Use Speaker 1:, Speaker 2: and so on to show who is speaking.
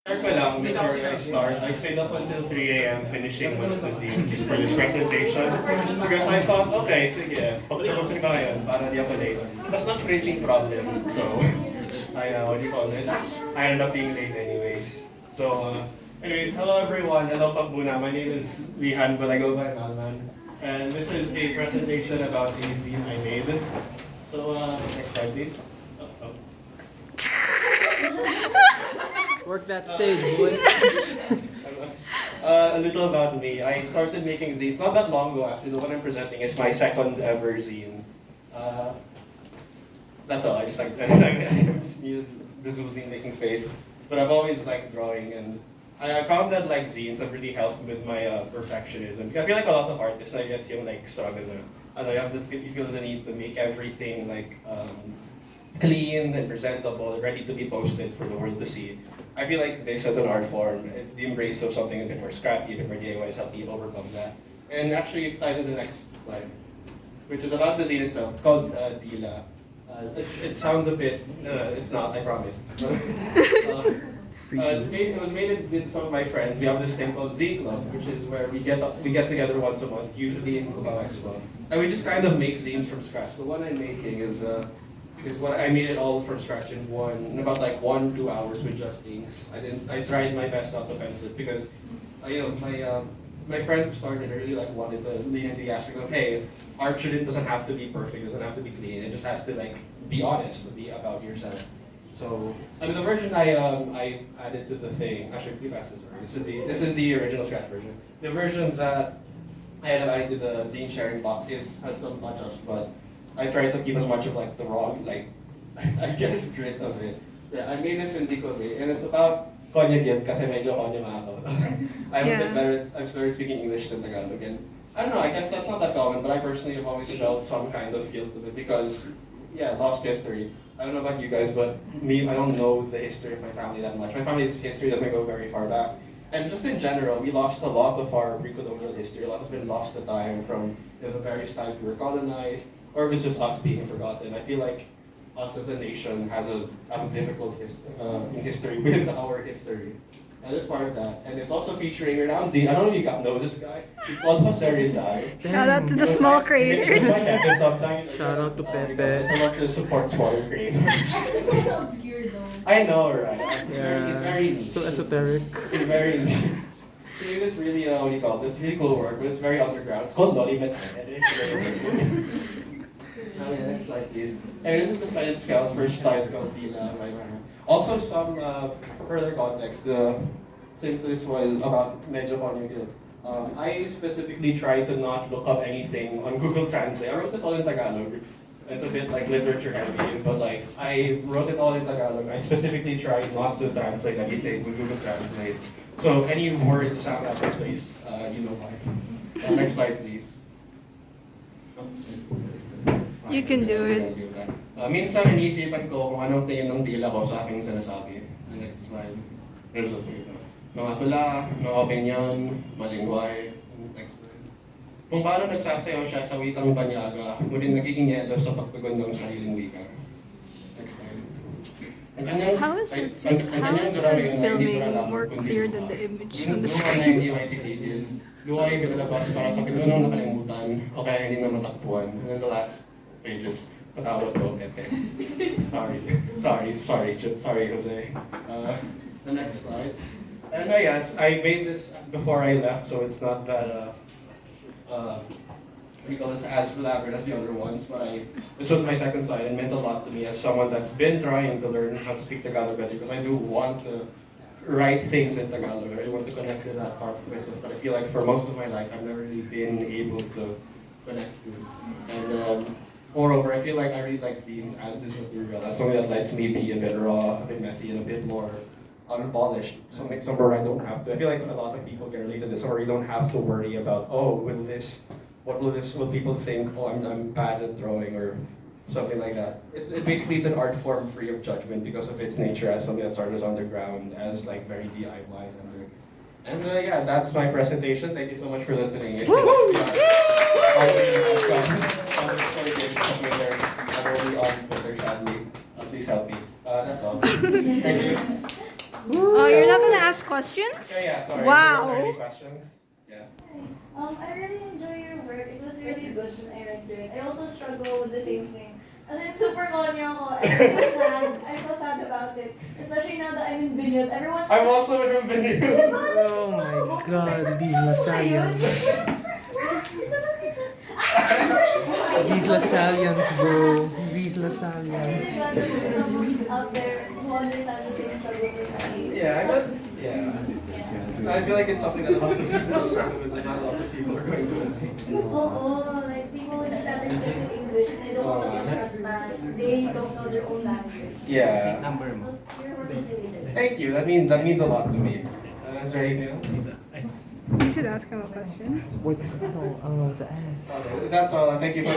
Speaker 1: Share ko lang before I start, I stayed up until 3 a.m. finishing one of the zines for this presentation because I thought, okay, sige, pag-tapusin ko ngayon para di ako late. That's not printing problem, so what do you call this? I ended up being late anyways. So, anyways, hello everyone, hello Pagmuna. My name is Lihan, but I go by Malman. And this is a presentation about a zine I made. So, next slide please.
Speaker 2: Work that stage, boy.
Speaker 1: A little about me. I started making zines not that long ago actually. The one I'm presenting is my second ever zine. That's all. I just needed this zine making space. But I've always liked drawing, and I found that like zines have really helped with my perfectionism. I feel like a lot of artists na gets yung like struggle na. You feel the need to make everything like clean and presentable, ready to be posted for the world to see. I feel like this as an art form, the embrace of something a bit more scrappy, a bit more DIY has helped me overcome that. And actually, tied to the next slide, which is about the zine itself. It's called Dila. It sounds a bit, it's not, I promise. It was made with some of my friends. We have this thing called Zine Club, which is where we get together once a month, usually in Cubao Expo, and we just kind of make zines from scratch. The one I'm making is what I made it all from scratch in about like 1-2 hours with just inks. I tried my best not to pencil it because my friend who started really like wanted to lean into the aspect of, hey, art doesn't have to be perfect, doesn't have to be clean. It just has to like be honest, to be about yourself. So, the version I added to the thing, actually pretty fast this is the original scratch version. The version that I ended up adding to the zine sharing box has some touch-ups, but I tried to keep as much of like the raw, like I guess grit of it. Yeah, I made this in Zico Bay, and it's about Konya Gib kasi medyo Konya ma ako. I'm a bit better. I'm better at speaking English than Tagalog, and I don't know. I guess that's not that common, but I personally have always felt some kind of guilt with it because, yeah, lost history. I don't know about you guys, but me, I don't know the history of my family that much. My family's history doesn't go very far back, and just in general, we lost a lot of our pre-colonial history. A lot has been lost to time from the various times we were colonized, or if it's just us being forgotten. I feel like us as a nation have a difficult history with our history. And it's part of that. And it's also featuring around Z. I don't know if you know this guy. He's called Jose Rizal.
Speaker 3: Shout out to the small creators.
Speaker 2: Shout out to Pepe.
Speaker 1: I love to support smaller creators.
Speaker 4: It's kind of obscure though.
Speaker 1: I know, right?
Speaker 2: Yeah.
Speaker 1: He's very niche.
Speaker 2: So esoteric.
Speaker 1: He's very niche. He did this really, what do you call it? This really cool work, but it's very underground. It's called Loli Met. Oh yeah, next slide please. And this is the slide itself. First slide is called Dila. Also some further context, since this was about medyo Konyugil, I specifically tried to not look up anything on Google Translate. I wrote this all in Tagalog. It's a bit like literature heavy, but like I wrote it all in Tagalog. I specifically tried not to translate anything with Google Translate. So if any words sound out of place, you know why. Next slide please.
Speaker 3: You can do it.
Speaker 1: Minsan iniisipan ko kung anong tingin ng dila ko sa aking sinasabi. The next slide. There's a thing. Mga tula, mga opinion, malingway. Next slide. Kung paano nagsasayaw siya sa wikang banyaga, muling nagiging yelo sa pagtugon ng sariling wika. Next slide.
Speaker 3: How is the filming more clear than the image on the screen?
Speaker 1: Hindi maitigil. Luway pinalabas para sa pinunong nakalimutan o kaya hindi na matakpuan. And then the last pages. Patawad ko, Pepe. Sorry, Jose. The next slide. And yeah, I made this before I left, so it's not that we call this as elaborate as the other ones. But this was my second slide and meant a lot to me as someone that's been trying to learn how to speak Tagalog better because I do want to write things in Tagalog. I want to connect to that part of myself, but I feel like for most of my life I've never really been able to connect to it. And moreover, I feel like I really like zines as this material, as something that lets me be a bit raw, a bit messy, and a bit more unpolished. Somewhere I don't have to. I feel like a lot of people can relate to this, or you don't have to worry about, what will people think? Oh, I'm bad at drawing, or something like that. It's an art form free of judgment because of its nature as something that started underground, as like very DIY centric. And yeah, that's my presentation. Thank you so much for listening. If I'm already on Twitter, sadly. Please help me. That's all. Thank you.
Speaker 3: Oh, you're not gonna ask questions?
Speaker 1: Okay, yeah, sorry.
Speaker 3: Wow.
Speaker 1: Are there any questions? Yeah.
Speaker 4: I really enjoy your work. It was really good when I read through it. I also struggle with the same thing. As in, super konyo ako. I feel sad. I feel sad about it. Especially now that I'm in Binyot. Everyone...
Speaker 1: I'm also from Benue.
Speaker 2: Oh my god, these Lasallians.
Speaker 4: It doesn't make sense.
Speaker 2: These Lasallians, bro. These
Speaker 4: I'm
Speaker 2: Lasallians.
Speaker 4: really glad there's someone out there who understands the same struggles as me.
Speaker 1: Yeah, I feel like it's something that a lot of people struggle with, and not a lot of people are going to admit.
Speaker 4: Like people just understand English and they don't want to front pass. They don't know their own language.
Speaker 1: Yeah.
Speaker 4: So your work is really good.
Speaker 1: Thank you. That means a lot to me. Is there anything else?
Speaker 3: You should ask him a question.
Speaker 2: Wait, I don't know what to add.
Speaker 1: Okay, that's all. Thank you for.